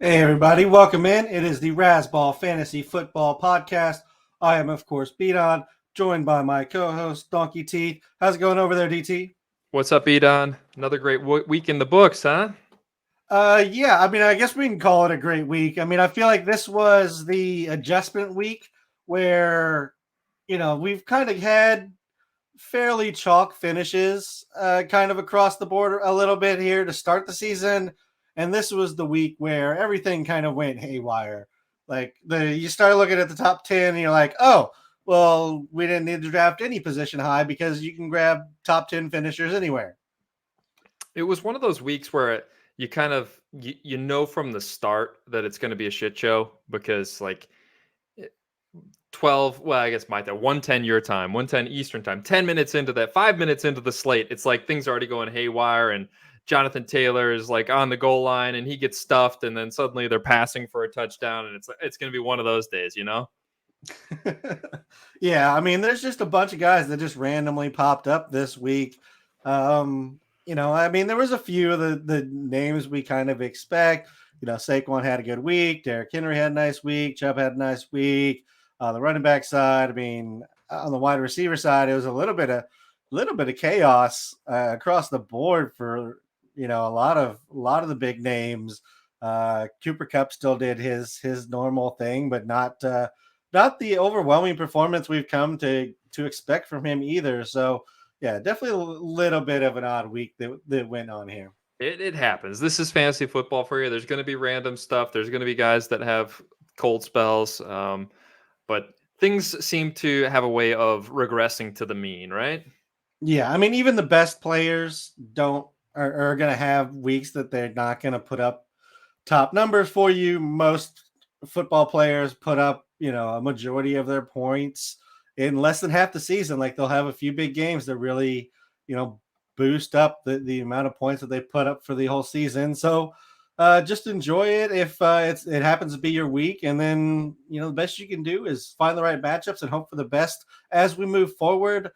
Hey everybody, welcome in. It is the Razzball Fantasy Football Podcast. I am, of course, Beaton, joined by my co-host Donkey Teeth. How's it going over there, DT? What's up, Edon? Another great week in the books, huh? Yeah, I guess we can call it a great week. I feel like this was the adjustment week where, we've kind of had fairly chalk finishes kind of across the board a little bit here to start the season. And this was the week where everything kind of went haywire. Like you start looking at the top 10 and you're like, oh, well, we didn't need to draft any position high because you can grab top 10 finishers anywhere. It was one of those weeks where you kind of you know from the start that it's going to be a shit show because 12, well, I guess my time, 110 your time, 110 Eastern time, 10 minutes into that, 5 minutes into the slate, it's like things are already going haywire and Jonathan Taylor is like on the goal line and he gets stuffed and then suddenly they're passing for a touchdown and it's going to be one of those days, you know? Yeah, there's just a bunch of guys that just randomly popped up this week. There was a few of the names we kind of expect. Saquon had a good week. Derrick Henry had a nice week. Chubb had a nice week. The running back side, on the wide receiver side, it was a little bit of chaos across the board for a lot of the big names. Cooper Kupp still did his normal thing, but not the overwhelming performance we've come to expect from him either. So yeah, definitely a little bit of an odd week that went on here. It happens. This is fantasy football for you. There's going to be random stuff. There's going to be guys that have cold spells. But things seem to have a way of regressing to the mean, right? Yeah, even the best players don't are going to have weeks that they're not going to put up top numbers for you. Most football players put up, a majority of their points in less than half the season. Like they'll have a few big games that really, boost up the amount of points that they put up for the whole season. So just enjoy it if it happens to be your week. And then, the best you can do is find the right matchups and hope for the best as we move forward.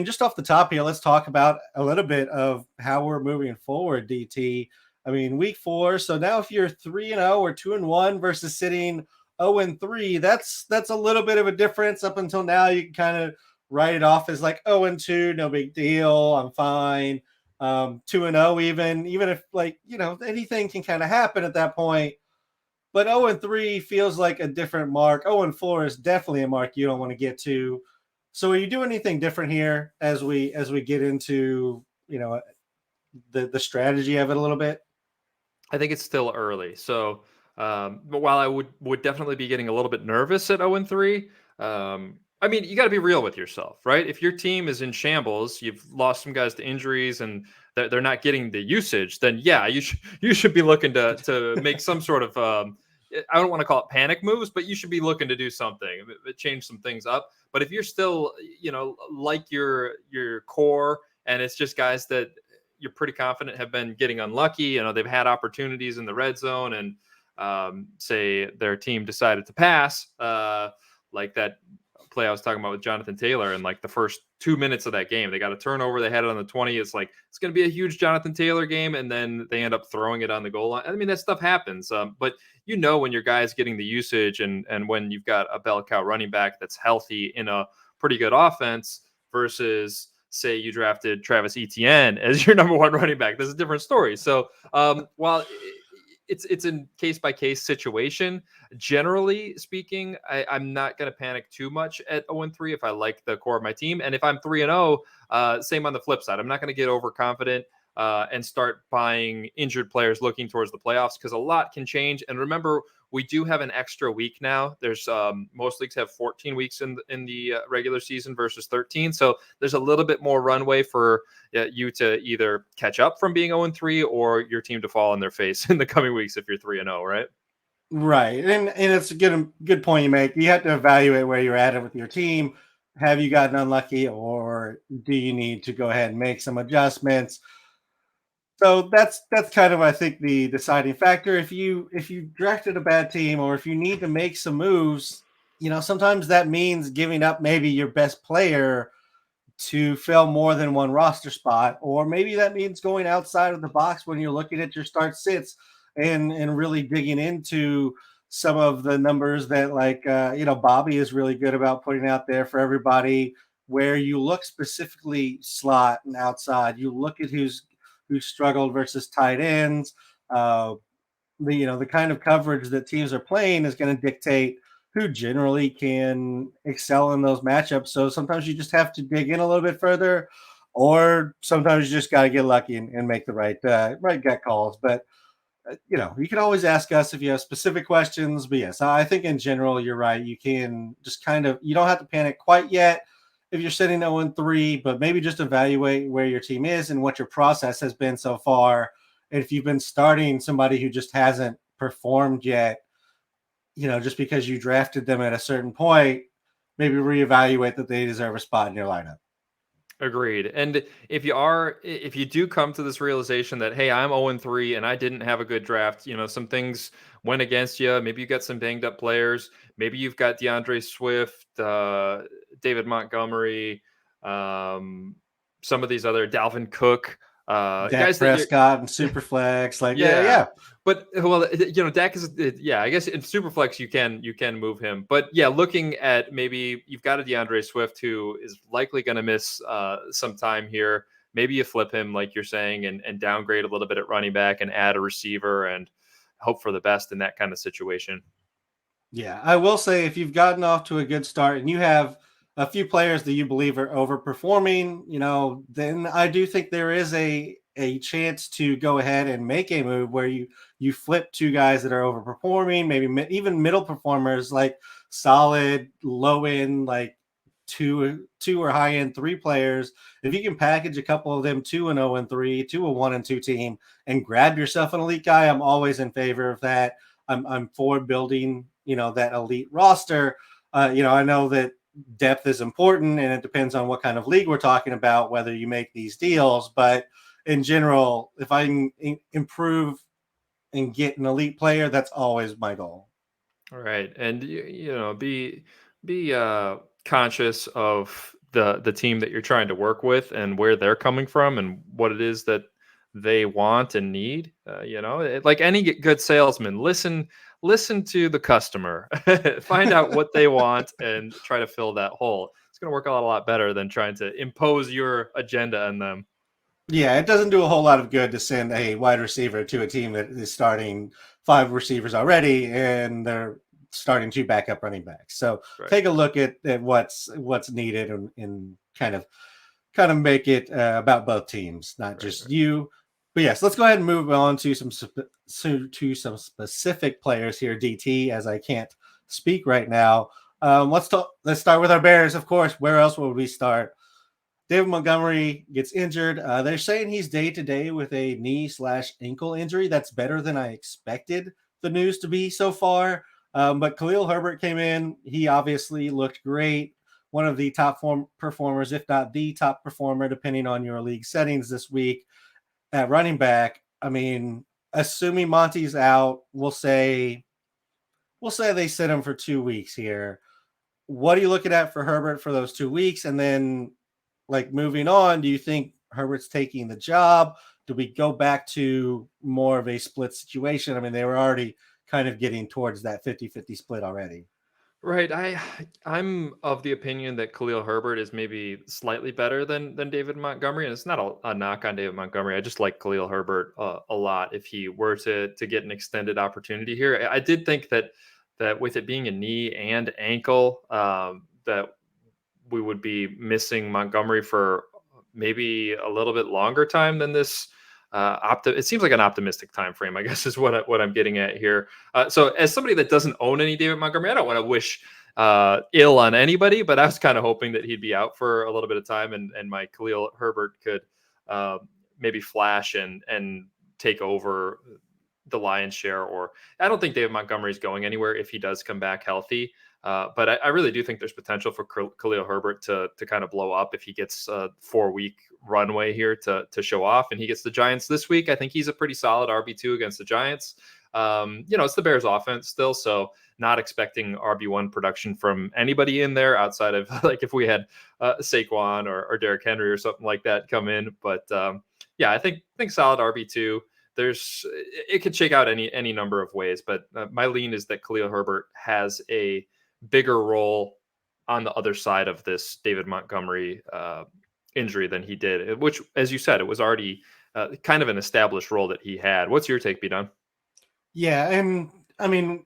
Just off the top here, let's talk about a little bit of how we're moving forward, DT. Week 4. So now if you're 3-0 or 2-1 versus sitting 0-3, that's a little bit of a difference. Up until now, you can kind of write it off as like 0-2, no big deal. I'm fine. 2-0, even if anything can kind of happen at that point. But 0-3 feels like a different mark. 0-4 is definitely a mark you don't want to get to. So are you doing anything different here as we get into the strategy of it a little bit? I think it's still early. So, but while I would definitely be getting a little bit nervous at 0-3, you got to be real with yourself, right? If your team is in shambles, you've lost some guys to injuries, and they're not getting the usage, then yeah, you should be looking to make some sort of I don't want to call it panic moves, but you should be looking to do something, change some things up. But if you're still, like your core, and it's just guys that you're pretty confident have been getting unlucky. They've had opportunities in the red zone, and say their team decided to pass, like that play I was talking about with Jonathan Taylor. And like the first 2 minutes of that game, they got a turnover. They had it on the 20. It's like it's going to be a huge Jonathan Taylor game, and then they end up throwing it on the goal line. That stuff happens. But when your guy's getting the usage, and when you've got a bell cow running back that's healthy in a pretty good offense versus say you drafted Travis Etienne as your number one running back. That's a different story. So while it's a case by case situation, generally speaking, I'm not going to panic too much at 0-3 if I like the core of my team. And if I'm 3-0, same on the flip side. I'm not going to get overconfident and start buying injured players looking towards the playoffs, because a lot can change. And remember, we do have an extra week now. There's most leagues have 14 weeks in the regular season versus 13, so there's a little bit more runway for you to either catch up from being 0-3 or your team to fall on their face in the coming weeks if you're 3-0, right? Right. And it's a good point you make. You have to evaluate where you're at with your team. Have you gotten unlucky, or do you need to go ahead and make some adjustments? So that's kind of, I think, the deciding factor. If you drafted a bad team, or if you need to make some moves, sometimes that means giving up maybe your best player to fill more than one roster spot, or maybe that means going outside of the box when you're looking at your start sits. and really digging into some of the numbers that Bobby is really good about putting out there for everybody, where you look specifically slot and outside. You look at who struggled versus tight ends. The kind of coverage that teams are playing is going to dictate who generally can excel in those matchups. So sometimes you just have to dig in a little bit further, or sometimes you just got to get lucky and make the right gut calls. But you can always ask us if you have specific questions. But yes, I think in general you're right. You can just you don't have to panic quite yet if you're sitting 0-3, but maybe just evaluate where your team is and what your process has been so far. And if you've been starting somebody who just hasn't performed yet, just because you drafted them at a certain point, maybe reevaluate that they deserve a spot in your lineup. Agreed. And if you do come to this realization that, hey, I'm 0-3 and I didn't have a good draft, some things went against you. Maybe you got some banged up players. Maybe you've got DeAndre Swift, David Montgomery, some of these other Dalvin Cook, Dak guys that you're, Prescott and Superflex, yeah. yeah. But Dak is, I guess in Superflex you can move him. But yeah, looking at maybe you've got a DeAndre Swift who is likely going to miss some time here. Maybe you flip him, like you're saying, and downgrade a little bit at running back and add a receiver and hope for the best in that kind of situation. Yeah, I will say if you've gotten off to a good start and you have a few players that you believe are overperforming, then I do think there is a chance to go ahead and make a move where you flip two guys that are overperforming, maybe even middle performers, like solid low end, like two or high end three players. If you can package a couple of them to an 0-3, to a 1-2 team, and grab yourself an elite guy, I'm always in favor of that. I'm for building, that elite roster. I know that depth is important and it depends on what kind of league we're talking about, whether you make these deals. But in general, if I can improve and get an elite player, that's always my goal. All right, and be conscious of the team that you're trying to work with and where they're coming from and what it is that they want and need. Like any good salesman, listen to the customer, find out what they want, and try to fill that hole. It's going to work a lot better than trying to impose your agenda on them. Yeah, it doesn't do a whole lot of good to send a wide receiver to a team that is starting 5 receivers already and they're starting 2 backup running backs. So Right. take a look at what's needed and kind of make it about both teams, not just Right. you. But yes, let's go ahead and move on to some specific players here, DT, as I can't speak right now. Let's start with our Bears, of course. Where else would we start? David Montgomery gets injured. They're saying he's day to day with a knee/ankle injury. That's better than I expected the news to be so far. But Khalil Herbert came in. He obviously looked great. One of the top performers, if not the top performer, depending on your league settings this week at running back. I mean, assuming Monty's out, we'll say they sit him for 2 weeks here. What are you looking at for Herbert for those 2 weeks? And then, moving on, do you think Herbert's taking the job? Do we go back to more of a split situation? I mean, they were already kind of getting towards that 50-50 split already. Right. I'm of the opinion that Khalil Herbert is maybe slightly better than David Montgomery, and it's not a knock on David Montgomery. I just like Khalil Herbert a lot. If he were to get an extended opportunity here, I did think that with it being a knee and ankle, that we would be missing Montgomery for maybe a little bit longer time than this. It seems like an optimistic time frame, I guess, is what I'm getting at here. So, as somebody that doesn't own any David Montgomery, I don't want to wish ill on anybody, but I was kind of hoping that he'd be out for a little bit of time, and my Khalil Herbert could uh, maybe flash and take over the lion's share. Or I don't think David Montgomery is going anywhere if he does come back healthy. But I really do think there's potential for Khalil Herbert to kind of blow up if he gets a 4-week runway here to show off, and he gets the Giants this week. I think he's a pretty solid RB2 against the Giants. It's the Bears offense still, so not expecting RB1 production from anybody in there outside of like if we had Saquon or Derrick Henry or something like that come in. But I think solid RB2. it could shake out any number of ways. But my lean is that Khalil Herbert has a bigger role on the other side of this David Montgomery injury than he did, which, as you said, it was already kind of an established role that he had. What's your take, B-Don? Yeah, and I mean,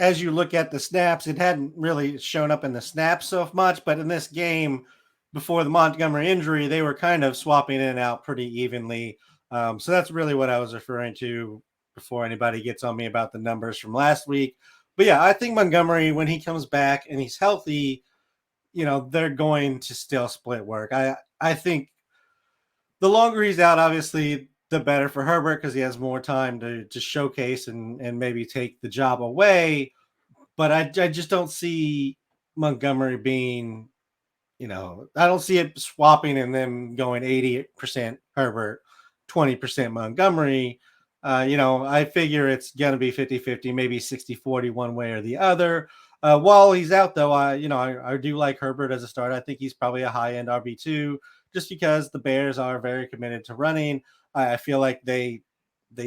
as you look at the snaps, it hadn't really shown up in the snaps so much, but in this game, before the Montgomery injury, they were kind of swapping in and out pretty evenly. So that's really what I was referring to before anybody gets on me about the numbers from last week. But yeah, I think Montgomery, when he comes back and he's healthy, they're going to still split work. I think the longer he's out, obviously, the better for Herbert because he has more time to showcase and maybe take the job away. But I just don't see Montgomery being, I don't see it swapping and them going 80% Herbert, 20% Montgomery. I figure it's going to be 50-50, maybe 60-40 one way or the other. While he's out, though, I do like Herbert as a start. I think he's probably a high-end RB2 just because the Bears are very committed to running. I feel like they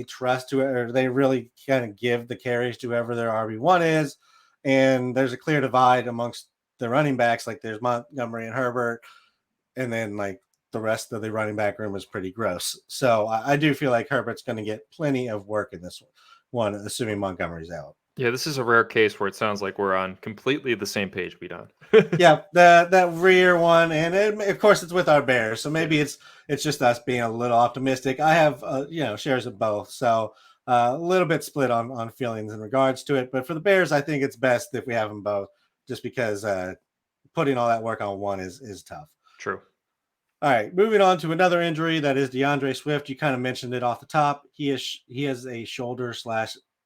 trust to it, or they really kind of give the carries to whoever their RB1 is. And there's a clear divide amongst the running backs. Like there's Montgomery and Herbert, and then like the rest of the running back room is pretty gross. So I do feel like Herbert's going to get plenty of work in this one, assuming Montgomery's out. Yeah, this is a rare case where it sounds like we're on completely the same page, B-Don. Yeah, that rear one, and of course it's with our Bears, so maybe it's just us being a little optimistic. I have shares of both, so a little bit split on feelings in regards to it. But for the Bears, I think it's best if we have them both, just because putting all that work on one is tough. True. All right, moving on to another injury that is DeAndre Swift. You kind of mentioned it off the top. He has a shoulder /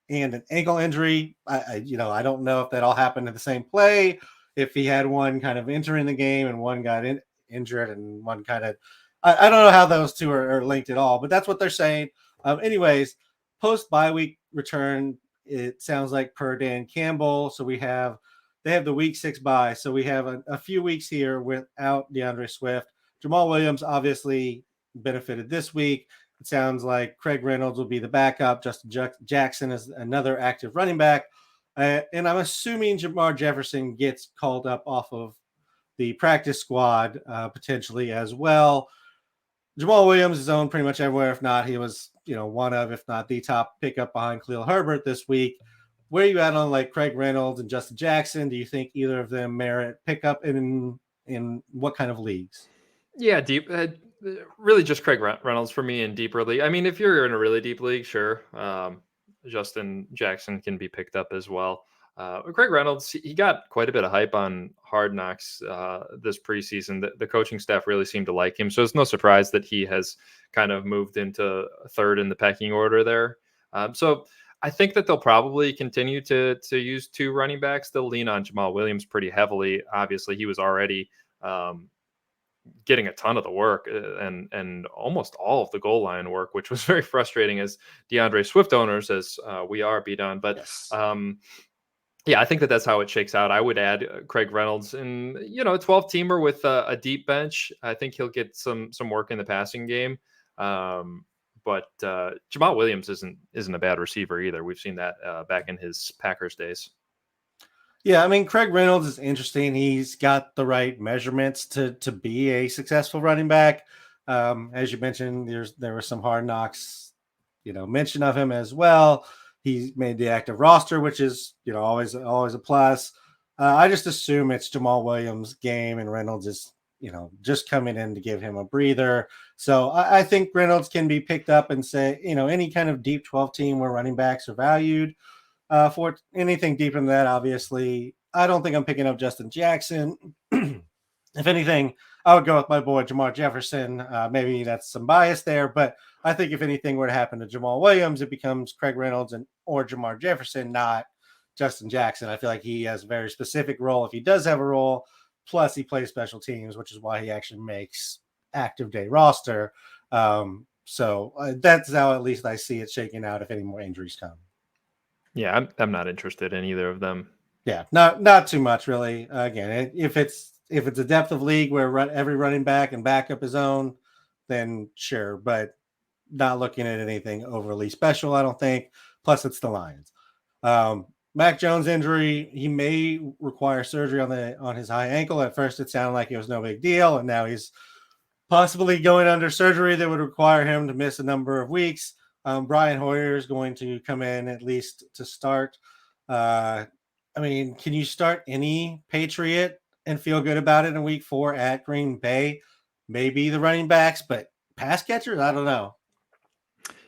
and an ankle injury. I don't know if that all happened in the same play. If he had one kind of entering the game and one got injured and one kind of, I don't know how those two are linked at all, but that's what they're saying. Anyways, post bye week return, it sounds like per Dan Campbell. So they have the week 6 bye. So we have a few weeks here without DeAndre Swift. Jamal Williams obviously benefited this week. It sounds like Craig Reynolds will be the backup. Justin Jackson is another active running back. And I'm assuming Jamar Jefferson gets called up off of the practice squad potentially as well. Jamal Williams is owned pretty much everywhere. If not, he was, one of, if not the top pickup behind Khalil Herbert this week. Where are you at on like Craig Reynolds and Justin Jackson? Do you think either of them merit pickup in what kind of leagues? Yeah, deep. Really, just Craig Reynolds for me in deeper league. I mean, if you're in a really deep league, sure, Justin Jackson can be picked up as well. Craig Reynolds, he got quite a bit of hype on Hard Knocks this preseason. The coaching staff really seemed to like him, so it's no surprise that he has kind of moved into third in the pecking order there. So I think that they'll probably continue to use 2 running backs. They'll lean on Jamal Williams pretty heavily. Obviously, he was already getting a ton of the work and almost all of the goal line work, which was very frustrating as DeAndre Swift owners, as we are, B-Don. But yes. Yeah, I think that that's how it shakes out. I would add Craig Reynolds and, a 12-teamer with a deep bench. I think he'll get some work in the passing game. But Jamal Williams isn't a bad receiver either. We've seen that back in his Packers days. Yeah, I mean, Craig Reynolds is interesting. He's got the right measurements to be a successful running back. As you mentioned, there were some Hard Knocks, mention of him as well. He made the active roster, which is, always a plus. I just assume it's Jamal Williams' game, and Reynolds is, just coming in to give him a breather. So I think Reynolds can be picked up and say, any kind of deep 12 team where running backs are valued. For anything deeper than that, obviously, I don't think I'm picking up Justin Jackson. If anything, I would go with my boy Jamar Jefferson. Maybe that's some bias there, but I think if anything were to happen to Jamal Williams, it becomes Craig Reynolds or Jamar Jefferson, not Justin Jackson. I feel like he has a very specific role if he does have a role. Plus, he plays special teams, which is why he actually makes active day roster. So that's how at least I see it shaking out if any more injuries come. Yeah, I'm not interested in either of them. Yeah, not too much really. Again, if it's a depth of league where every running back and backup is owned, then sure. But not looking at anything overly special, I don't think. Plus, it's the Lions. Mac Jones injury, he may require surgery on his high ankle. At first, it sounded like it was no big deal, and now he's possibly going under surgery that would require him to miss a number of weeks. Brian Hoyer is going to come in at least to start. I mean, can you start any Patriot and feel good about it in week 4 at Green Bay? Maybe the running backs, but pass catchers, I don't know.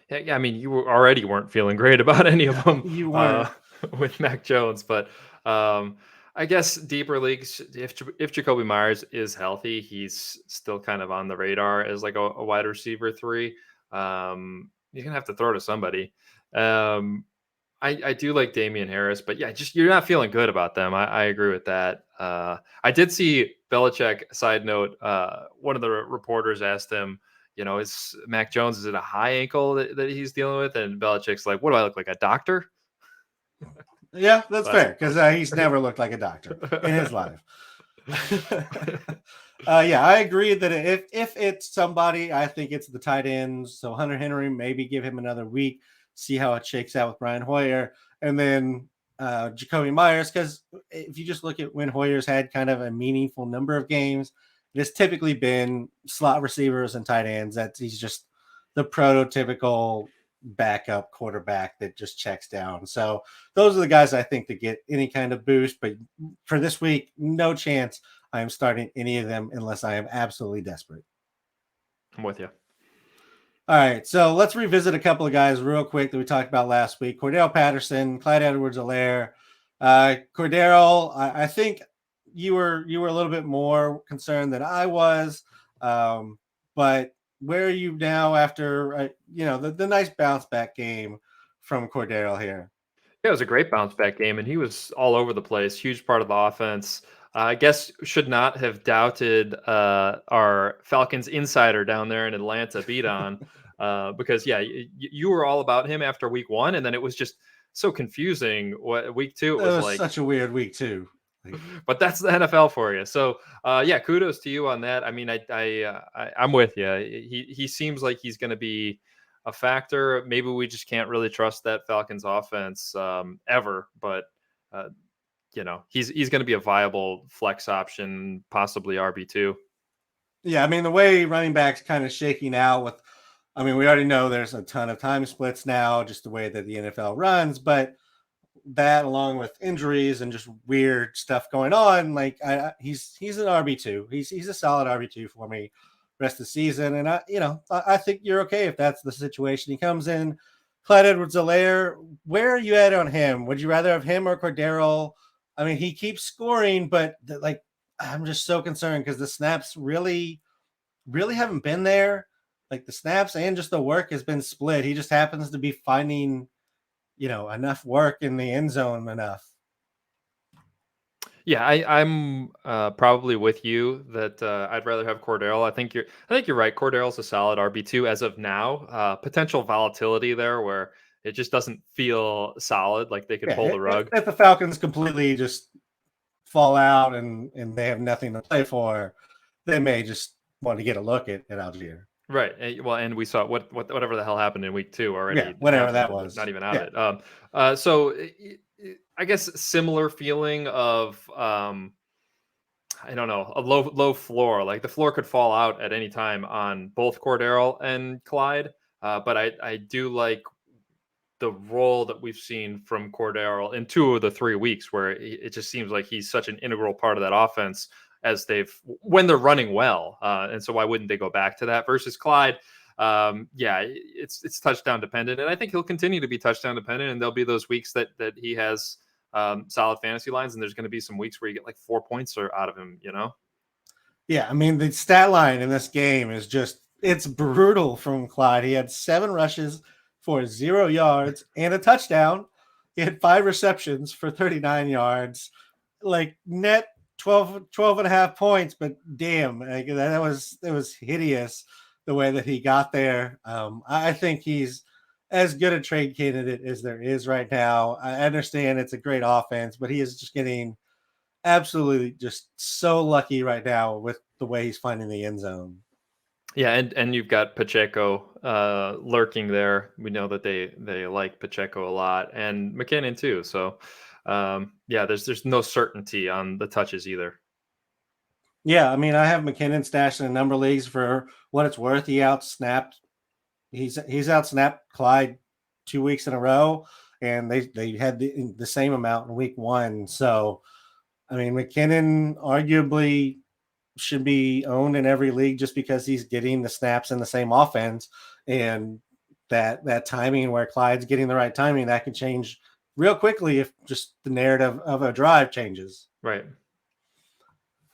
Yeah, I mean, you already weren't feeling great about any of them You weren't. with Mac Jones, but I guess deeper leagues, if Jacoby Myers is healthy, he's still kind of on the radar as like a wide receiver 3. You're gonna have to throw to somebody. I do like Damian Harris, but yeah, just you're not feeling good about them. I agree with that. I did see Belichick. Side note: one of the reporters asked him, is Mac Jones, is it a high ankle that he's dealing with? And Belichick's like, "What do I look like, a doctor?" Yeah, that's fair Classic because he's never looked like a doctor in his life. Belichick. Yeah, I agree that if it's somebody, I think it's the tight ends. So Hunter Henry, maybe give him another week, see how it shakes out with Brian Hoyer, and then Jacoby Myers. Because if you just look at when Hoyer's had kind of a meaningful number of games, it has typically been slot receivers and tight ends. That he's just the prototypical backup quarterback that just checks down. So those are the guys I think that get any kind of boost. But for this week, no chance I am starting any of them unless I am absolutely desperate. I'm with you. All right, so let's revisit a couple of guys real quick that we talked about last week. Cordell Patterson, Clyde Edwards-Helaire. Cordero, I think you were a little bit more concerned than I was, but where are you now after the nice bounce back game from Cordero here? Yeah, it was a great bounce back game, and he was all over the place. Huge part of the offense. I guess should not have doubted our Falcons insider down there in Atlanta, beat on, because yeah, you were all about him after week 1, and then it was just so confusing. What week 2 it That was was like, such a weird week too. but that's the NFL for you. So yeah, kudos to you on that. I mean, I'm with you. He seems like he's going to be a factor. Maybe we just can't really trust that Falcons offense ever, but he's going to be a viable flex option, possibly RB2. Yeah, I mean the way running backs kind of shaking out with, I mean we already know there's a ton of time splits now, just the way that the NFL runs, but that along with injuries and just weird stuff going on, like he's an RB2. He's a solid RB2 for me rest of the season, and I think you're okay if that's the situation. He comes in. Clyde Edwards-Helaire, where are you at on him? Would you rather have him or Cordero? I mean, he keeps scoring, but I'm just so concerned because the snaps really, really haven't been there. Like the snaps and just the work has been split. He just happens to be finding enough work in the end zone enough. Yeah, I'm probably with you that I'd rather have Cordero. I think you're right. Cordero's a solid RB2 as of now. Potential volatility there where it just doesn't feel solid, like they could pull Yeah, the rug. if the Falcons completely just fall out and they have nothing to play for, they may just want to get a look at Algier. Right. Well, and we saw whatever the hell happened in week 2 Yeah, already whatever that happened. was. Not even out Yeah. of it. So I guess similar feeling of I don't know, a low floor. Like the floor could fall out at any time on both Cordero and Clyde. But I do like the role that we've seen from Cordero in 2 of the 3 weeks, where it just seems like he's such an integral part of that offense as when they're running well. And so why wouldn't they go back to that versus Clyde? Yeah, it's touchdown dependent, and I think he'll continue to be touchdown dependent. And there'll be those weeks that he has solid fantasy lines, and there's going to be some weeks where you get like 4 points out of him. Yeah, I mean the stat line in this game is it's brutal from Clyde. He had 7 rushes for 0 yards and a touchdown. He had 5 receptions for 39 yards. Like net 12 and a half points, but damn, like, that was hideous the way that he got there. I think he's as good a trade candidate as there is right now. I understand it's a great offense, but he is just getting absolutely just so lucky right now with the way he's finding the end zone. Yeah, and you've got Pacheco lurking there. We know that they like Pacheco a lot, and McKinnon too. So yeah, there's no certainty on the touches either. Yeah, I mean, I have McKinnon stashed in a number of leagues for what it's worth. He's outsnapped Clyde 2 weeks in a row, and they had the same amount in week one. So, I mean, McKinnon arguably should be owned in every league just because he's getting the snaps in the same offense, and that timing where Clyde's getting the right timing that can change real quickly if just the narrative of a drive changes. Right.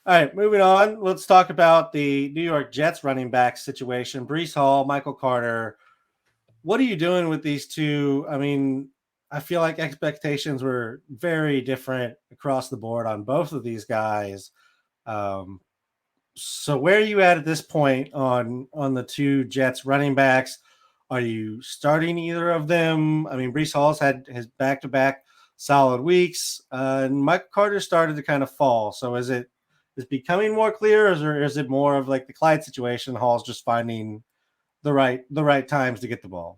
All right, moving on. Let's talk about the New York Jets running back situation. Brees Hall, Michael Carter. What are you doing with these two? I mean, I feel like expectations were very different across the board on both of these guys. Um, so where are you at this point on the two Jets running backs? Are you starting either of them? I mean, Brees Hall's had his back-to-back solid weeks, and Michael Carter started to kind of fall. So is becoming more clear, or is it more of like the Clyde situation? Hall's just finding the right times to get the ball.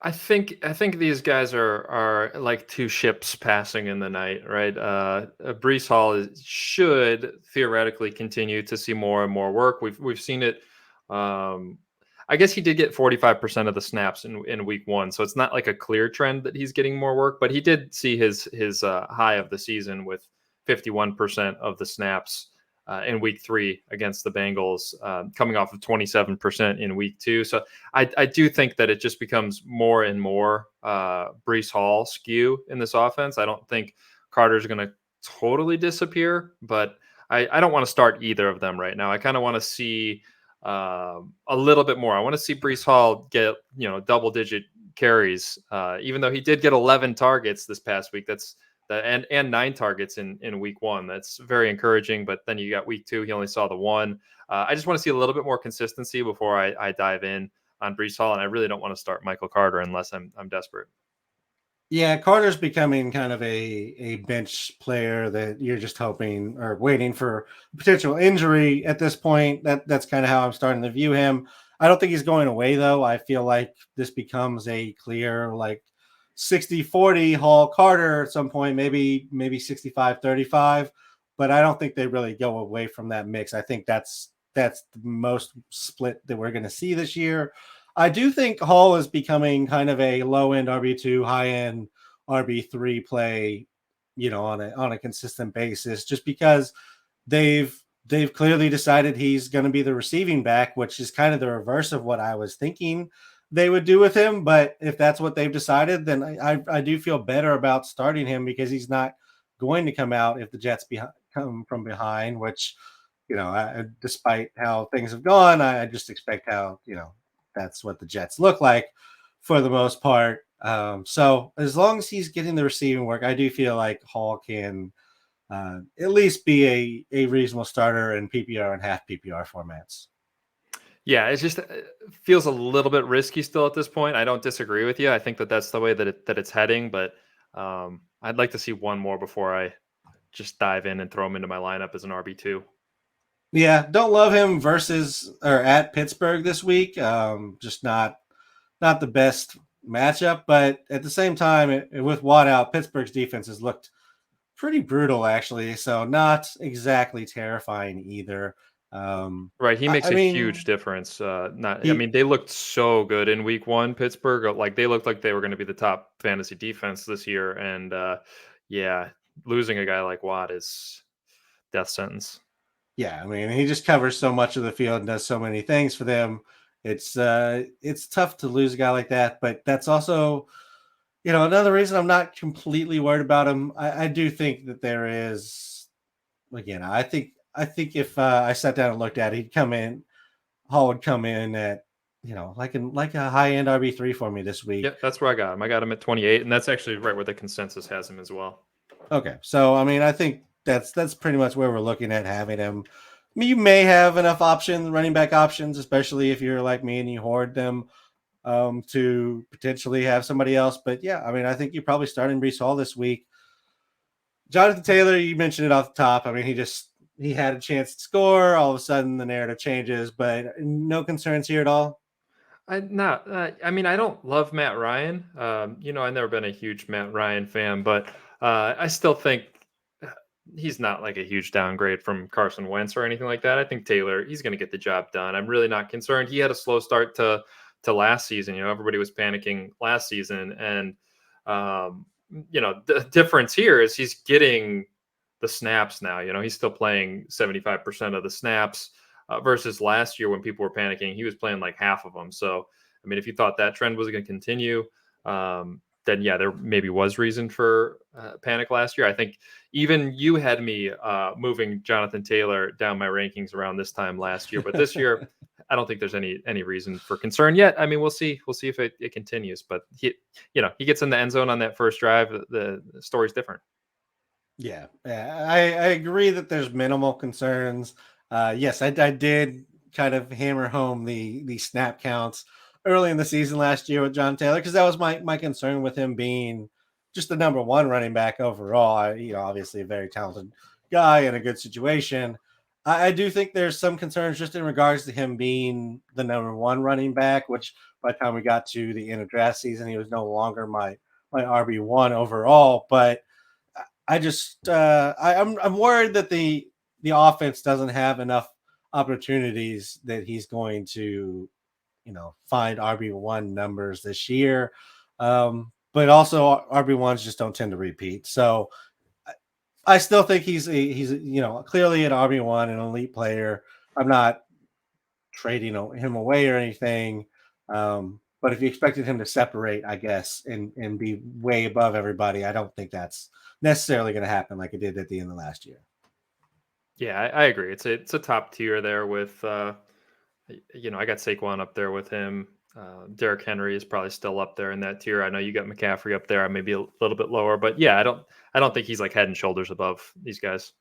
I think these guys are like two ships passing in the night, right? Brees Hall should theoretically continue to see more and more work. We've seen it. Um, I guess he did get 45% of the snaps in week one, so it's not like a clear trend that he's getting more work. But he did see his high of the season with 51% of the snaps in week three against the Bengals, coming off of 27% in week two. So I do think that it just becomes more and more Brees Hall skew in this offense. I don't think Carter's going to totally disappear, but I don't want to start either of them right now. I kind of want to see a little bit more. I want to see Brees Hall get double digit carries, even though he did get 11 targets this past week. That's and 9 targets in week one. That's very encouraging. But then you got week two, he only saw the one. I just want to see a little bit more consistency before I dive in on Brees Hall, and I really don't want to start Michael Carter unless I'm desperate. Yeah, Carter's becoming kind of a bench player that you're just hoping or waiting for potential injury at this point. That's kind of how I'm starting to view him. I don't think he's going away though. I feel like this becomes a clear like 60-40 Hall Carter at some point, maybe 65-35, but I don't think they really go away from that mix. I think that's the most split that we're going to see this year. I do think Hall is becoming kind of a low end RB2, high end RB3 play, on a consistent basis, just because they've clearly decided he's going to be the receiving back, which is kind of the reverse of what I was thinking they would do with him. But if that's what they've decided, then I do feel better about starting him because he's not going to come out if the Jets come from behind, which despite how things have gone, I just expect how that's what the Jets look like for the most part. So as long as he's getting the receiving work, I do feel like Hall can at least be a reasonable starter in PPR and half PPR formats. Yeah, it's just feels a little bit risky still at this point. I don't disagree with you. I think that that's the way that it's heading, but I'd like to see one more before I just dive in and throw him into my lineup as an RB2. Yeah, don't love him versus or at Pittsburgh this week. Just not the best matchup, but at the same time, with Watt out, Pittsburgh's defense has looked pretty brutal actually, so not exactly terrifying either. Right, he I makes a huge mean, difference. Not, I he mean, they looked so good in week one. Pittsburgh, like they looked like they were going to be the top fantasy defense this year, and yeah, losing a guy like Watt is death sentence. Yeah, I mean, he just covers so much of the field and does so many things for them. It's tough to lose a guy like that, but that's also, another reason I'm not completely worried about him. I do think that there is, again, I think if I sat down and looked at it, Hall would come in at, like a high end RB3 for me this week. Yeah, that's where I got him. I got him at 28, and that's actually right where the consensus has him as well. Okay, so I mean, I think that's pretty much where we're looking at having him. I mean, you may have enough options, running back options, especially if you're like me and you hoard them to potentially have somebody else. But yeah, I mean, I think you're probably starting Brees Hall this week. Jonathan Taylor, you mentioned it off the top. I mean, he had a chance to score. All of a sudden, the narrative changes, but no concerns here at all. I mean, I don't love Matt Ryan. I've never been a huge Matt Ryan fan, but I still think uh, he's not like a huge downgrade from Carson Wentz or anything like that. I think Taylor, he's going to get the job done. I'm really not concerned. He had a slow start to last season. Everybody was panicking last season, and the difference here is he's getting the snaps now. He's still playing 75% of the snaps versus last year when people were panicking, he was playing like half of them. So, I mean, if you thought that trend was going to continue, then yeah, there maybe was reason for panic last year. I think even you had me moving Jonathan Taylor down my rankings around this time last year, but this year, I don't think there's any reason for concern yet. I mean, we'll see if it continues, but he gets in the end zone on that first drive. The story's different. Yeah, I agree that there's minimal concerns. Yes, I did kind of hammer home the snap counts early in the season last year with John Taylor because that was my concern with him being just the number one running back overall. Obviously a very talented guy in a good situation. I do think there's some concerns just in regards to him being the number one running back, which by the time we got to the end of draft season, he was no longer my RB1 overall, but I'm worried that the offense doesn't have enough opportunities that he's going to find RB1 numbers this year. But also RB1s just don't tend to repeat. So I still think he's clearly an RB1, an elite player. I'm not trading him away or anything. But if you expected him to separate, I guess, and be way above everybody, I don't think that's necessarily going to happen like it did at the end of last year. Yeah, I agree. It's a top tier there with I got Saquon up there with him. Derrick Henry is probably still up there in that tier. I know you got McCaffrey up there, maybe a little bit lower, but yeah, I don't think he's like head and shoulders above these guys.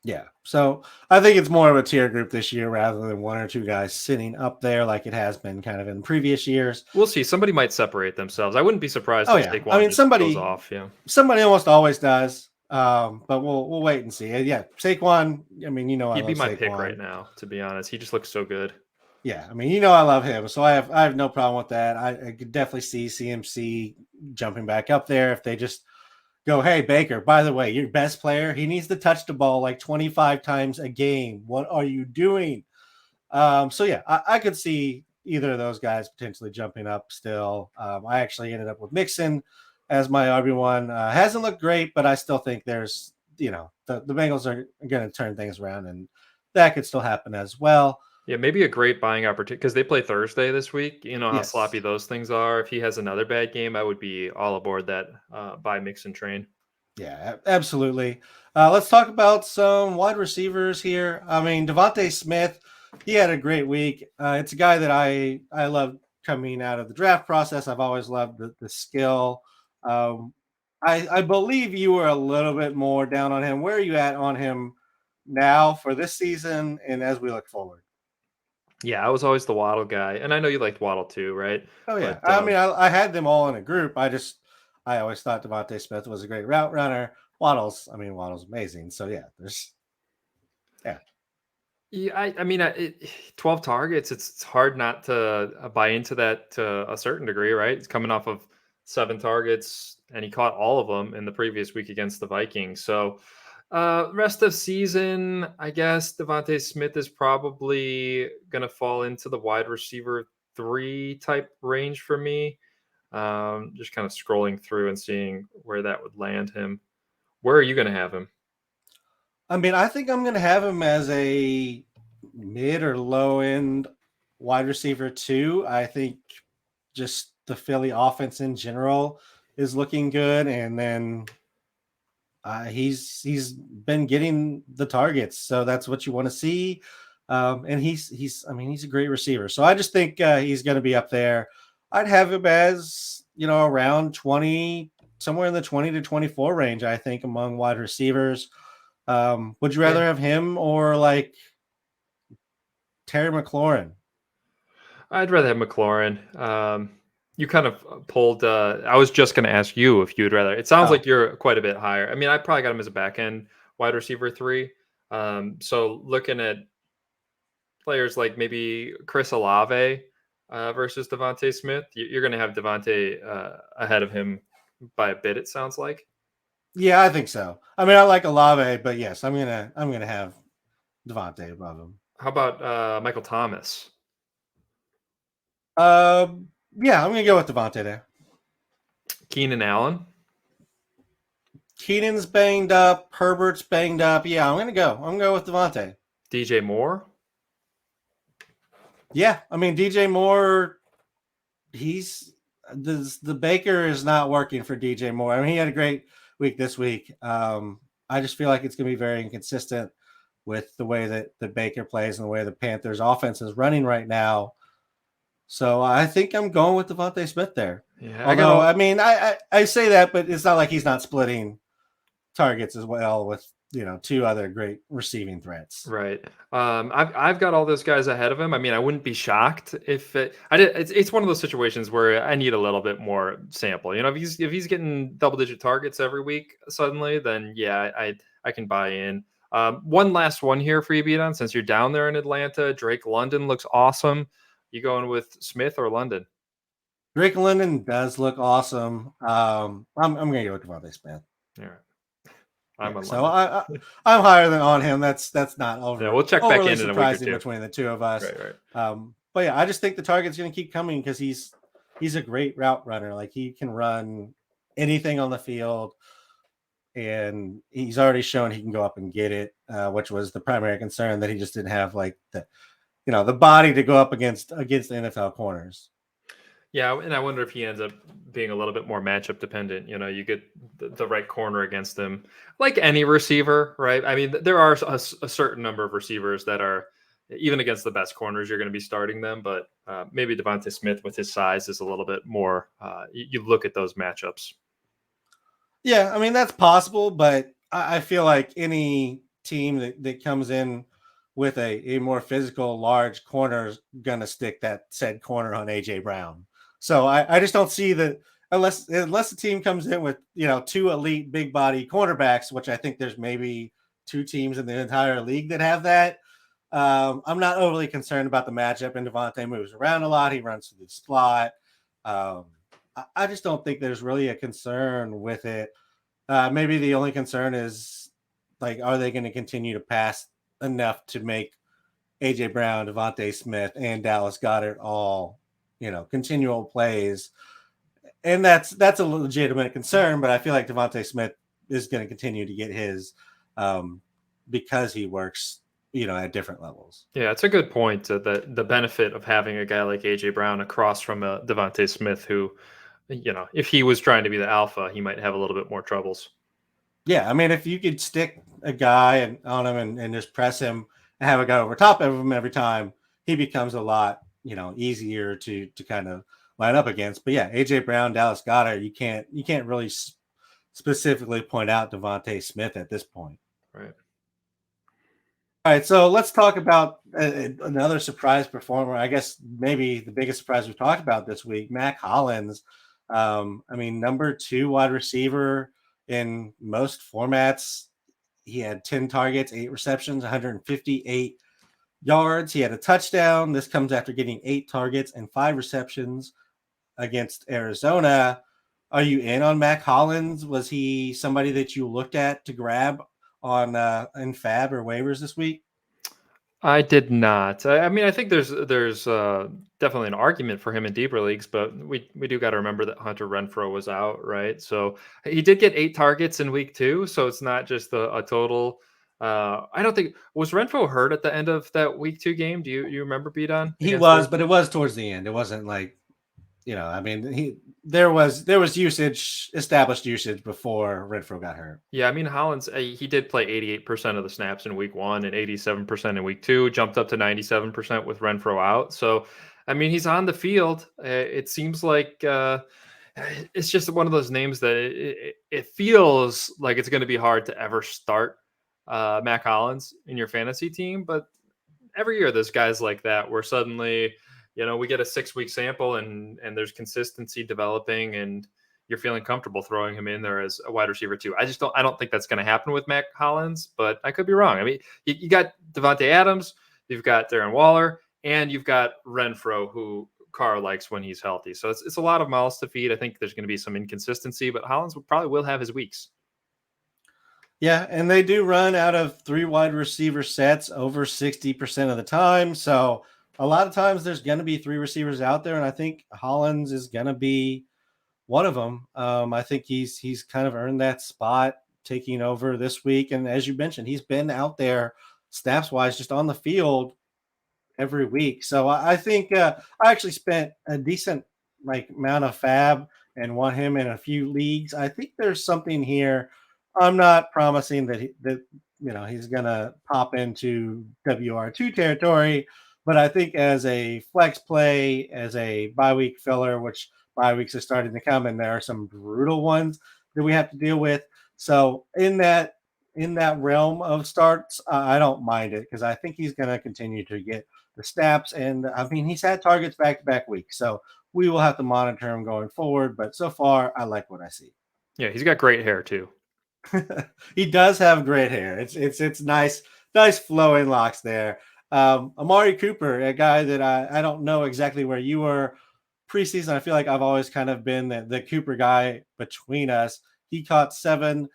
Yeah. So I think it's more of a tier group this year rather than one or two guys sitting up there like it has been kind of in previous years. We'll see. Somebody might separate themselves. I wouldn't be surprised Oh if yeah. I Saquon mean just goes off. Yeah, somebody almost always does. But we'll wait and see. Yeah, Saquon, I mean, I he'd be love my pick right Saquon. now. To be honest, he just looks so good. Yeah, I mean, I love him, so I have no problem with that. I could definitely see CMC jumping back up there if they just go, hey Baker, by the way, your best player, he needs to touch the ball like 25 times a game. What are you doing? So yeah, I could see either of those guys potentially jumping up still. I actually ended up with Mixon as my RB1. Hasn't looked great, but I still think there's, the Bengals are going to turn things around, and that could still happen as well. Yeah, maybe a great buying opportunity because they play Thursday this week. You know how Yes. sloppy those things are. If he has another bad game, I would be all aboard that buy mix and train. Yeah, absolutely. Let's talk about some wide receivers here. I mean, Devonta Smith, he had a great week. It's a guy that I love coming out of the draft process. I've always loved the skill. Um, I believe you were a little bit more down on him. Where are you at on him now for this season and as we look forward? Yeah, I was always the Waddle guy, and I know you liked Waddle too, right? Oh yeah, But I mean, I had them all in a group. I always thought Devonta Smith was a great route runner. Waddle's amazing. So yeah, yeah. yeah, I mean, 12 targets. It's hard not to buy into that to a certain degree, right? It's coming off of 7 targets, and he caught all of them in the previous week against the Vikings. So, rest of season, I guess Devontae Smith is probably going to fall into the wide receiver 3 type range for me. Just kind of scrolling through and seeing where that would land him. Where are you going to have him? I mean, I think I'm going to have him as a mid or low end wide receiver too. I think just the Philly offense in general is looking good, and then he's been getting the targets, so that's what you want to see. And he's a great receiver, so I just think he's going to be up there. I'd have him as around 20, somewhere in the 20 to 24 range. I think among wide receivers. Would you rather Yeah. have him or like Terry McLaurin? I'd rather have McLaurin. You kind of pulled. I was just going to ask you if you would rather. It sounds Oh, like you're quite a bit higher. I mean, I probably got him as a back end wide receiver 3. So looking at players like maybe Chris Olave versus Devonta Smith, you're going to have Devonta ahead of him by a bit. It sounds like. Yeah, I think so. I mean, I like Olave, but yes, I'm gonna have Devontae above him. How about Michael Thomas? Yeah, I'm gonna go with Devontae there. Keenan Allen? Keenan's banged up. Herbert's banged up. Yeah, I'm gonna go. I'm gonna go with Devontae. DJ Moore? Yeah, I mean DJ Moore. He's the Baker is not working for DJ Moore. I mean, he had a great week this week. I just feel like it's gonna be very inconsistent with the way that the Baker plays and the way the Panthers offense is running right now. So I think I'm going with Devontae Smith there. Yeah, Although, I mean, I say that, but it's not like he's not splitting targets as well with two other great receiving threats. right. I've got all those guys ahead of him. I mean, I wouldn't be shocked if I did. It's one of those situations where I need a little bit more sample. You know, if he's getting double digit targets every week suddenly, then yeah, I can buy in. One last one here for you, Beat on, since you're down there in Atlanta. Drake London looks awesome. You going with Smith or London? Drake London does look awesome. I'm gonna go with Devontae Smith. All right. Yeah, I'm on so London. I'm higher than on him. That's not Yeah, we'll check back overly in a week or surprising two. between the two of us. Right. But yeah, I just think the target's going to keep coming because he's a great route runner. Like he can run anything on the field, and he's already shown he can go up and get it, which was the primary concern, that he just didn't have like the body to go up against the NFL corners. Yeah, and I wonder if he ends up being a little bit more matchup dependent. You know, you get the right corner against him, like any receiver, right? I mean, there are a certain number of receivers that are, even against the best corners, you're going to be starting them. But maybe Devonta Smith with his size is a little bit more. You look at those matchups. Yeah, I mean that's possible, but I feel like any team that comes in with a more physical, large corner is gonna stick that said corner on AJ Brown. So I just don't see that unless the team comes in with two elite big body cornerbacks, which I think there's maybe two teams in the entire league that have that. I'm not overly concerned about the matchup. And Devontae moves around a lot. He runs through the slot. Um, I just don't think there's really a concern with it. Maybe the only concern is like, are they going to continue to pass enough to make AJ Brown, Devontae Smith, and Dallas Goedert all, continual plays? And that's a legitimate concern, but I feel like Devontae Smith is going to continue to get his because he works, at different levels. Yeah, it's a good point. The benefit of having a guy like AJ Brown across from a Devontae Smith, who, if he was trying to be the alpha, he might have a little bit more troubles. Yeah, I mean, if you could stick a guy on him and just press him and have a guy over top of him every time, he becomes a lot, easier to kind of line up against. But yeah, AJ Brown, Dallas Goedert, you can't really specifically point out Devontae Smith at this point. Right. All right, so let's talk about another surprise performer. I guess maybe the biggest surprise we've talked about this week, Mac Hollins. I mean, number 2 wide receiver in most formats. He had 10 targets, 8 receptions, 158 yards. He had a touchdown. This comes after getting 8 targets and 5 receptions against Arizona. Are you in on Mac Hollins? Was he somebody that you looked at to grab on in Fab or waivers this week? I did not. I mean, I think there's definitely an argument for him in deeper leagues, but we do got to remember that Hunter Renfrow was out, right? So he did get 8 targets in week 2, so it's not just a total. I don't think, was Renfrow hurt at the end of that week 2 game. Do you remember, beat on He against was, Arizona? but it was towards the end. It wasn't like, I mean, there was usage, established usage before Renfrow got hurt. Yeah, I mean Hollins, he did play 88% of the snaps in week 1 and 87% in week 2, jumped up to 97% with Renfrow out. So, I mean, he's on the field. It seems like it's just one of those names that it feels like it's going to be hard to ever start Mac Hollins in your fantasy team. But every year there's guys like that where suddenly, we get a 6-week sample and there's consistency developing, and you're feeling comfortable throwing him in there as a wide receiver too. I don't think that's going to happen with Mac Hollins, but I could be wrong. I mean, you got Devontae Adams, you've got Darren Waller, and you've got Renfro, who Carr likes when he's healthy. So it's a lot of mouths to feed. I think there's going to be some inconsistency, but Hollins probably will have his weeks. Yeah, and they do run out of 3 wide receiver sets over 60% of the time. So a lot of times there's going to be 3 receivers out there, and I think Hollins is going to be one of them. I think he's kind of earned that spot taking over this week, and as you mentioned, he's been out there snaps wise, just on the field every week. So I think I actually spent a decent amount of fab and want him in a few leagues. I think there's something here. I'm not promising that he's gonna pop into WR2 territory, but I think as a flex play, as a bye week filler, which bye weeks are starting to come, and there are some brutal ones that we have to deal with. So in that realm of starts, I don't mind it because I think he's going to continue to get the snaps. And I mean, he's had targets back to back weeks. So we will have to monitor him going forward. But so far, I like what I see. Yeah, he's got great hair too. He does have great hair. It's nice flowing locks there. Amari Cooper, a guy that I don't know exactly where you were preseason. I feel like I've always kind of been the Cooper guy between us. He caught 7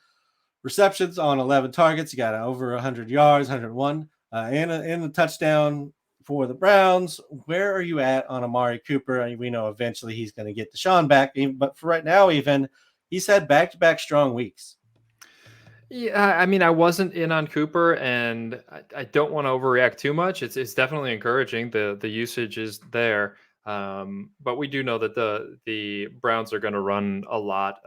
receptions on 11 targets. He got over 100 yards, 101, and a touchdown for the Browns. Where are you at on Amari Cooper? We know eventually he's going to get Deshaun back, but for right now, even he's had back-to-back strong weeks. Yeah, I mean, I wasn't in on Cooper, and I don't want to overreact too much. It's definitely encouraging. The usage is there, but we do know that the Browns are going to run a lot.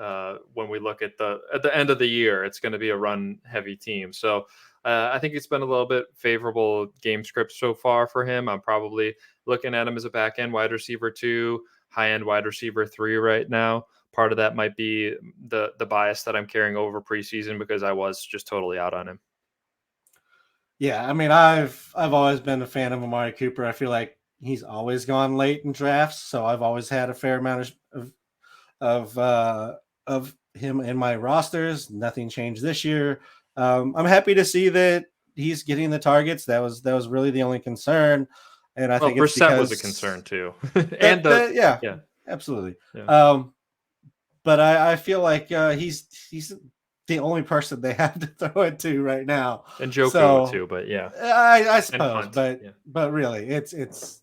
When we look at the end of the year, it's going to be a run heavy team. So I think it's been a little bit favorable game script so far for him. I'm probably looking at him as a back end wide receiver 2, high end wide receiver 3 right now. Part of that might be the bias that I'm carrying over preseason because I was just totally out on him. Yeah, I mean, I've always been a fan of Amari Cooper. I feel like he's always gone late in drafts, so I've always had a fair amount of him in my rosters. Nothing changed this year. I'm happy to see that he's getting the targets. That was really the only concern, and I think it's Brissett was a because concern too, and yeah, absolutely. Yeah. But I feel like he's the only person they have to throw it to right now. And Joku so, too, but yeah, I suppose. But yeah. but really, it's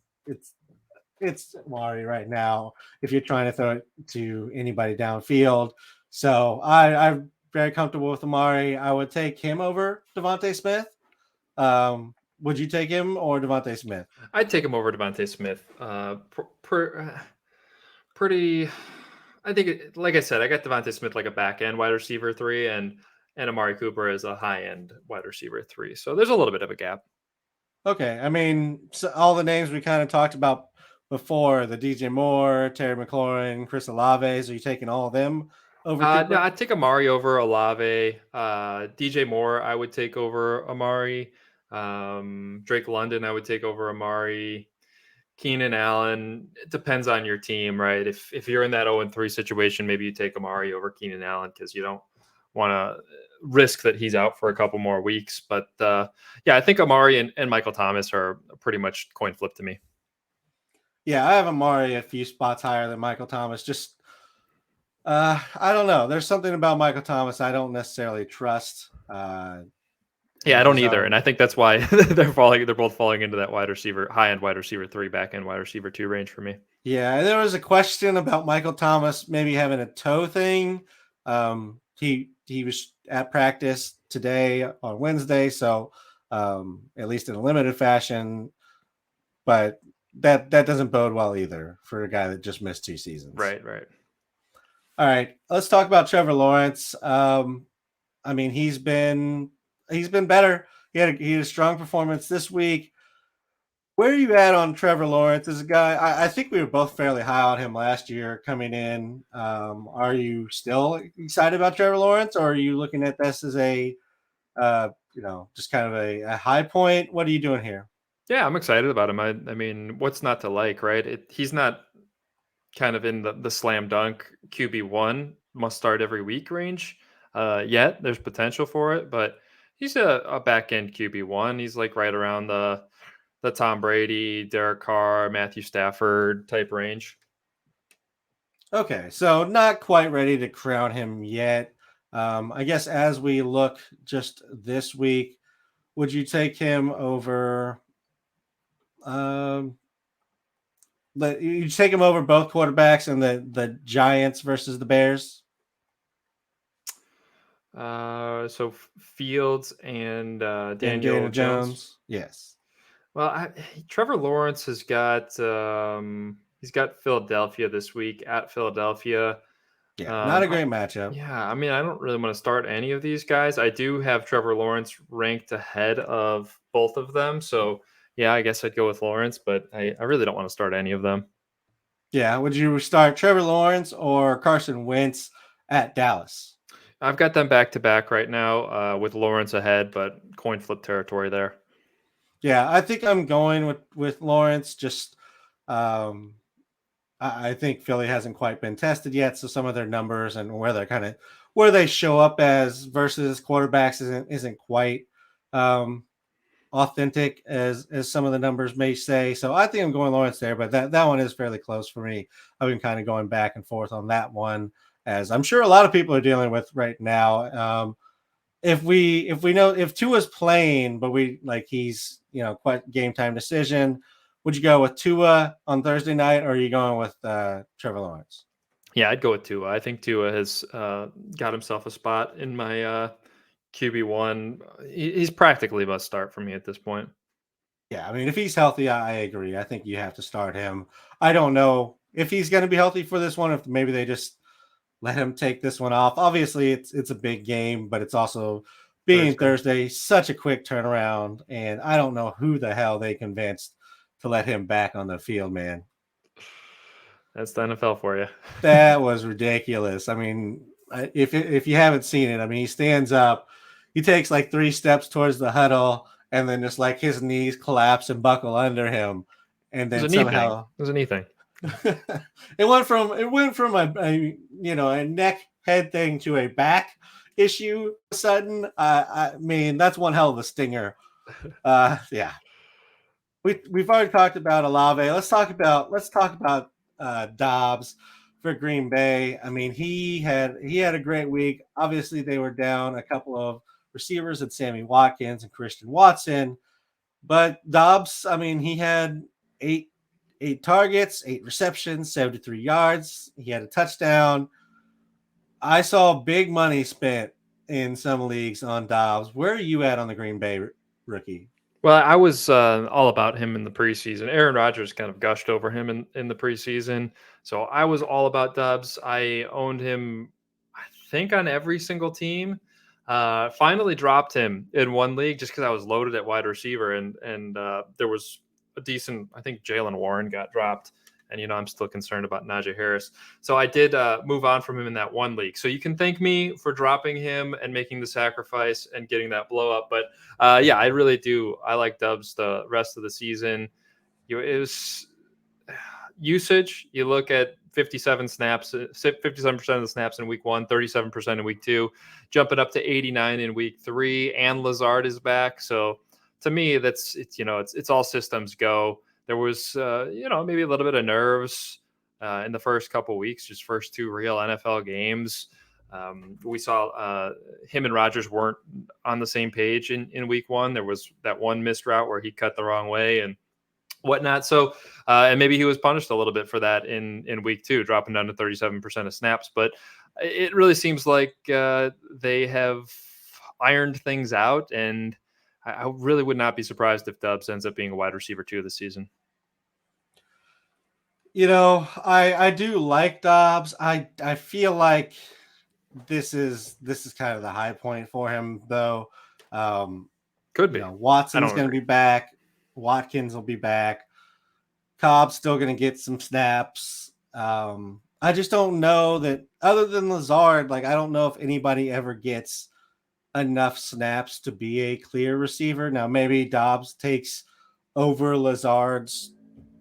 Amari right now. If you're trying to throw it to anybody downfield, so I'm very comfortable with Amari. I would take him over Devonta Smith. Would you take him or Devonta Smith? I'd take him over Devonta Smith. Pretty. I think, like I said, I got Devonta Smith like a back end wide receiver 3, and Amari Cooper as a high end wide receiver 3. So there's a little bit of a gap. Okay, I mean, so all the names we kind of talked about before, the DJ Moore, Terry McLaurin, Chris Olaves, are you taking all of them over Cooper? No, I'd take Amari over Olave. DJ Moore, I would take over Amari. Drake London, I would take over Amari. Keenan Allen, it depends on your team, right? If you're in that 0-3 situation, maybe you take Amari over Keenan Allen because you don't want to risk that he's out for a couple more weeks. But yeah, I think Amari and Michael Thomas are pretty much coin flip to me. Yeah, I have Amari a few spots higher than Michael Thomas. Just I don't know. There's something about Michael Thomas I don't necessarily trust. Yeah, I don't either, and I think that's why they're both falling into that wide receiver, high end wide receiver 3, back end wide receiver 2 range for me. Yeah, and there was a question about Michael Thomas maybe having a toe thing. He was at practice today on Wednesday, so at least in a limited fashion. But that doesn't bode well either for a guy that just missed 2 seasons. Right. All right, let's talk about Trevor Lawrence. I mean, he's been better. He had a strong performance this week. Where are you at on Trevor Lawrence as a guy? I think we were both fairly high on him last year coming in. Are you still excited about Trevor Lawrence, or are you looking at this as a, just kind of a high point? What are you doing here? Yeah, I'm excited about him. I mean, what's not to like, right? He's not kind of in the slam dunk QB1 must start every week range yet. There's potential for it, but he's a back end QB1. He's like right around the Tom Brady, Derek Carr, Matthew Stafford type range. Okay, so not quite ready to crown him yet. I guess as we look just this week, would you take him over? Um, you take him over both quarterbacks and the Giants versus the Bears So Fields and and Daniel Daniel Jones. Jones. Yes. Well, Trevor Lawrence has got he's got Philadelphia this week at Philadelphia. Yeah, not a I, great matchup. yeah, I mean, I don't really want to start any of these guys. I do have Trevor Lawrence ranked ahead of both of them, so yeah, I guess I'd go with Lawrence, but I really don't want to start any of them. Yeah, would you start Trevor Lawrence or Carson Wentz at Dallas? I've got them back to back right now with Lawrence ahead, but coin flip territory there. Yeah, I think I'm going with Lawrence. Just um, I think Philly hasn't quite been tested yet, so some of their numbers and where they're kind of where they show up as versus quarterbacks isn't quite um, authentic as some of the numbers may say. So I think I'm going Lawrence there, but that one is fairly close for me. I've been kind of going back and forth on that one, as I'm sure a lot of people are dealing with right now. If we know if Tua's playing, but we like he's quite game time decision, would you go with Tua on Thursday night, or are you going with Trevor Lawrence? Yeah, I'd go with Tua. I think Tua has got himself a spot in my QB1. He's practically must start for me at this point. Yeah, I mean, if he's healthy, I agree. I think you have to start him. I don't know if he's going to be healthy for this one. If maybe they just let him take this one off. Obviously, it's a big game, but it's also being Thursday. Thursday, such a quick turnaround, and I don't know who the hell they convinced to let him back on the field, man. That's the NFL for you. That was ridiculous. I mean, if you haven't seen it, I mean, he stands up, he takes like 3 steps towards the huddle, and then just like his knees collapse and buckle under him, and It was then a knee thing. It somehow was a knee thing. it went from a neck head thing to a back issue. Sudden, I mean, that's one hell of a stinger. Yeah, we've already talked about Olave. Let's talk about Dobbs for Green Bay. I mean, he had a great week. Obviously, they were down a couple of receivers and Sammy Watkins and Christian Watson, but Dobbs, I mean, he had eight targets, 8 receptions, 73 yards. He had a touchdown. I saw big money spent in some leagues on Dobbs. Where are you at on the Green Bay rookie? Well, I was all about him in the preseason. Aaron Rodgers kind of gushed over him in the preseason. So I was all about Dubs. I owned him, I think, on every single team. Finally dropped him in one league just because I was loaded at wide receiver. And there was a decent, I think Jalen Warren got dropped. And, I'm still concerned about Najee Harris. So I did move on from him in that one league. So you can thank me for dropping him and making the sacrifice and getting that blow up. But yeah, I really do. I like Dubs the rest of the season. It was usage. You look at 57 snaps, 57% of the snaps in week 1, 37% in week 2, jumping up to 89 in week 3, and Lazard is back. So to me, it's all systems go. There was maybe a little bit of nerves in the first couple weeks, just first 2 real NFL games. We saw him and Rodgers weren't on the same page in week 1. There was that one missed route where he cut the wrong way and whatnot. So, and maybe he was punished a little bit for that in week 2, dropping down to 37% of snaps. But it really seems like they have ironed things out, and I really would not be surprised if Dubs ends up being a wide receiver 2 this season. I do like Dobbs. I feel like this is kind of the high point for him, though. Could be. Watson's going to be back. Watkins will be back. Cobb's still going to get some snaps. I just don't know that other than Lazard, like I don't know if anybody ever gets enough snaps to be a clear receiver. Now maybe Dobbs takes over Lazard's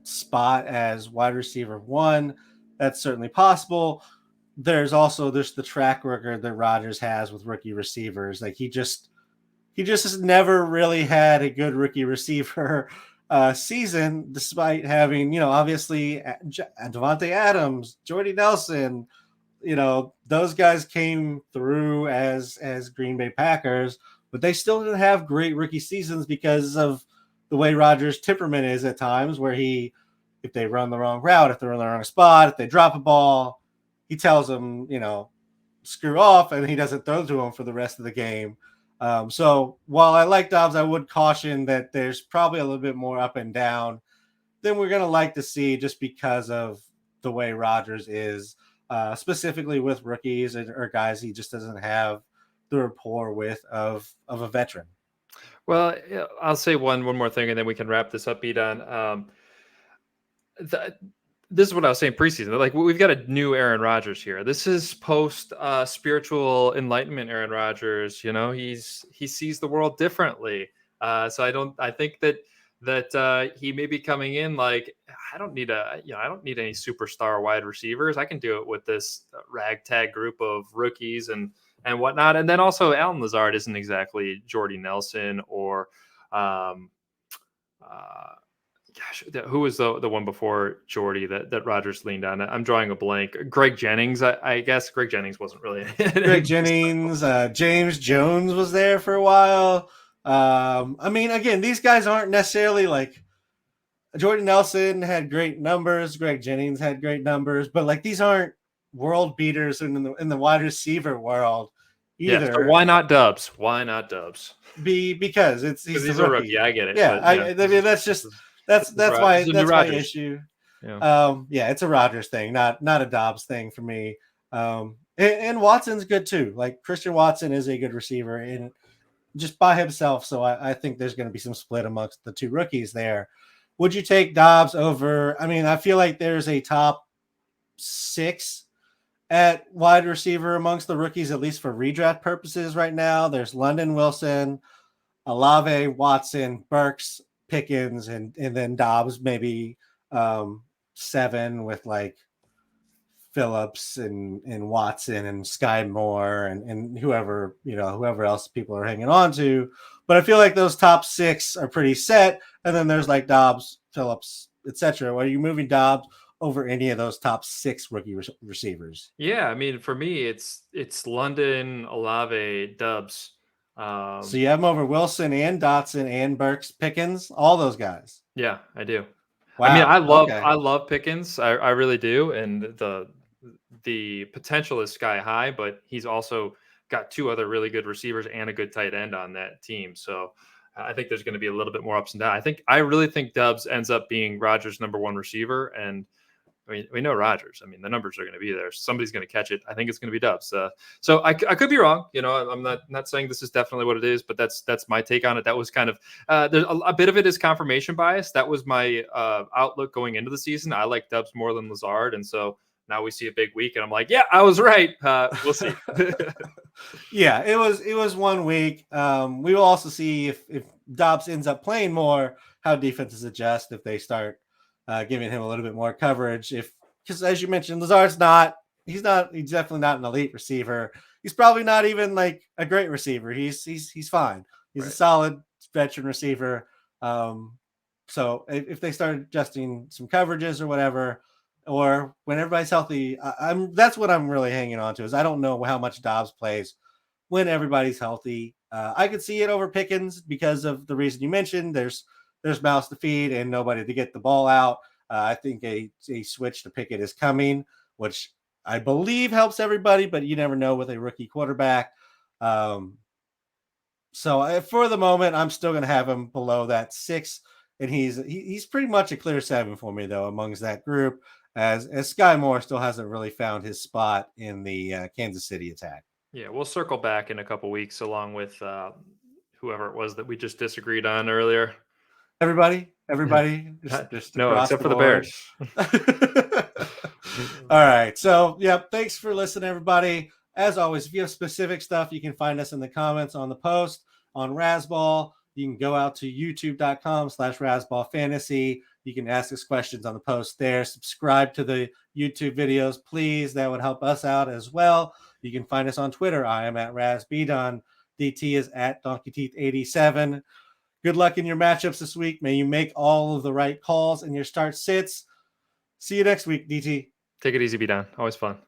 spot as wide receiver 1. that's certainly possible. There's also the track record that Rodgers has with rookie receivers. Like he just has never really had a good rookie receiver season, despite having, obviously Devontae Adams, Jordy Nelson, those guys came through as Green Bay Packers, but they still didn't have great rookie seasons because of the way Rodgers' temperament is at times, where if they run the wrong route, if they're in the wrong spot, if they drop a ball, he tells them, screw off, and he doesn't throw to them for the rest of the game. So while I like Dobbs, I would caution that there's probably a little bit more up and down than we're going to like to see, just because of the way Rodgers is, specifically with rookies or guys he just doesn't have the rapport with of a veteran. Well, I'll say one more thing, and then we can wrap this up, Edon. This is what I was saying preseason. Like, we've got a new Aaron Rodgers here. This is post spiritual enlightenment Aaron Rodgers. He sees the world differently. So I think that he may be coming in like, I don't need any superstar wide receivers. I can do it with this ragtag group of rookies and whatnot. And then also Alan Lazard isn't exactly Jordy Nelson or who was the one before Jordy that Rodgers leaned on? I'm drawing a blank. Greg Jennings, I guess. Greg Jennings wasn't really. Greg Jennings, James Jones was there for a while. I mean, again, these guys aren't necessarily like Jordy Nelson had great numbers. Greg Jennings had great numbers, but like these aren't world beaters in the wide receiver world either. Yeah, so why not Dubs? Because he's a rookie. I get it. Yeah, but, I mean that's why that's my issue. Yeah. It's a Rodgers thing, not a Dobbs thing for me. And Watson's good too. Like Christian Watson is a good receiver and just by himself. So I think there's going to be some split amongst the two rookies there. Would you take Dobbs over? I mean, I feel like there's a top 6 at wide receiver amongst the rookies, at least for redraft purposes right now. There's London Wilson, Olave, Watson, Burks, Pickens, and then Dobbs, maybe 7 with like Phillips and Watson and Sky Moore and whoever else people are hanging on to. But I feel like those top 6 are pretty set. And then there's like Dobbs, Phillips, etc. Are you moving Dobbs over any of those top 6 rookie receivers? Yeah, I mean, for me, it's London, Olave, Dubs. So you have them over Wilson and Dotson and Burks, Pickens, all those guys. Yeah, I do. Wow. I mean, I love Pickens. I really do, and the potential is sky high. But he's also got 2 other really good receivers and a good tight end on that team. So I think there's going to be a little bit more ups and downs. I really think Dubs ends up being Rodgers' number 1 receiver, and I mean, we know Rodgers. I mean, the numbers are going to be there. Somebody's going to catch it. I think it's going to be Dubs. So I could be wrong. I'm not saying this is definitely what it is, but that's my take on it. That was kind of there's a bit of it is confirmation bias. That was my outlook going into the season. I like Dubs more than Lazard, and so now we see a big week, and I'm like, yeah, I was right. We'll see. Yeah, it was 1 week. We will also see if Dobbs ends up playing more, how defenses adjust if they start giving him a little bit more coverage. Because as you mentioned, Lazard's he's definitely not an elite receiver. He's probably not even like a great receiver. He's fine. He's right. A solid veteran receiver. So if they start adjusting some coverages or whatever, or when everybody's healthy, that's what I'm really hanging on to, is I don't know how much Dobbs plays when everybody's healthy. I could see it over Pickens because of the reason you mentioned. There's mouths to feed and nobody to get the ball out. I think a switch to Pickett is coming, which I believe helps everybody, but you never know with a rookie quarterback. So for the moment, I'm still going to have him below that 6, and he's pretty much a clear 7 for me, though, amongst that group, as Sky Moore still hasn't really found his spot in the Kansas City attack. Yeah, we'll circle back in a couple weeks along with whoever it was that we just disagreed on earlier. Everybody, just no, except for the Bears. All right. So, thanks for listening, everybody. As always, if you have specific stuff, you can find us in the comments on the post on Razzball. You can go out to youtube.com/RazzballFantasy. You can ask us questions on the post there. Subscribe to the YouTube videos, please. That would help us out as well. You can find us on Twitter. I am at RazBdon. DT is at DonkeyTeeth87. Good luck in your matchups this week. May you make all of the right calls in your start sits. See you next week, DT. Take it easy, be done. Always fun.